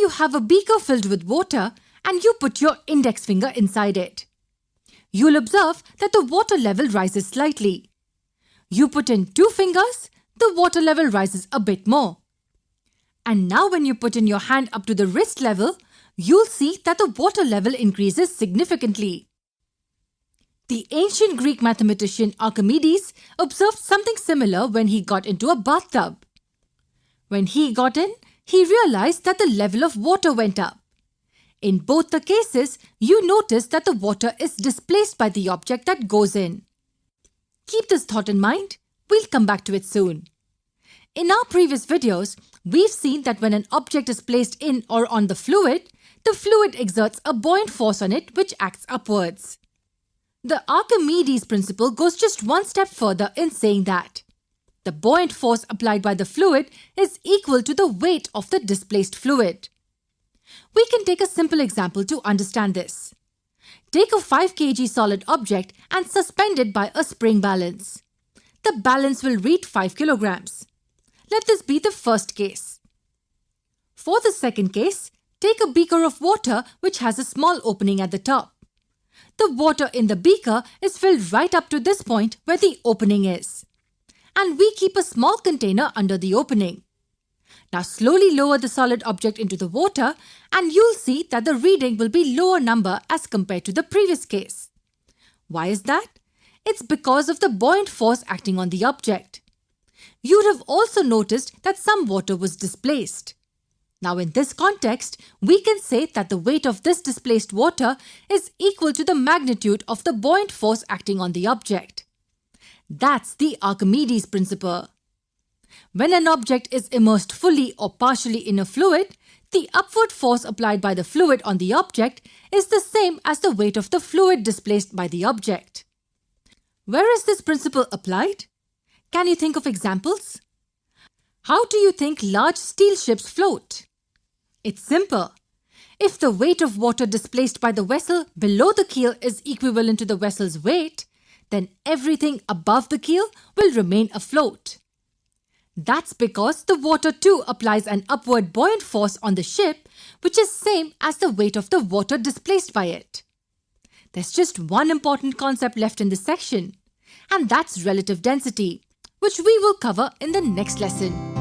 you have a beaker filled with water and you put your index finger inside it. You'll observe that the water level rises slightly. You put in 2 fingers, the water level rises a bit more. And now when you put in your hand up to the wrist level, you'll see that the water level increases significantly. The ancient Greek mathematician Archimedes observed something similar when he got into a bathtub. When he got in, he realized that the level of water went up. In both the cases, you notice that the water is displaced by the object that goes in. Keep this thought in mind. We'll come back to it soon. In our previous videos, we've seen that when an object is placed in or on the fluid exerts a buoyant force on it which acts upwards. The Archimedes principle goes just one step further in saying that the buoyant force applied by the fluid is equal to the weight of the displaced fluid. We can take a simple example to understand this. Take a 5 kg solid object and suspend it by a spring balance. The balance will read 5 kilograms. Let this be the first case. For the second case, take a beaker of water which has a small opening at the top. The water in the beaker is filled right up to this point where the opening is. And we keep a small container under the opening. Now slowly lower the solid object into the water and you'll see that the reading will be lower number as compared to the previous case. Why is that? It's because of the buoyant force acting on the object. You'd have also noticed that some water was displaced. Now in this context, we can say that the weight of this displaced water is equal to the magnitude of the buoyant force acting on the object. That's the Archimedes principle. When an object is immersed fully or partially in a fluid, the upward force applied by the fluid on the object is the same as the weight of the fluid displaced by the object. Where is this principle applied? Can you think of examples? How do you think large steel ships float? It's simple. If the weight of water displaced by the vessel below the keel is equivalent to the vessel's weight, then everything above the keel will remain afloat. That's because the water too applies an upward buoyant force on the ship, which is same as the weight of the water displaced by it. There's just one important concept left in this section, and that's relative density, which we will cover in the next lesson.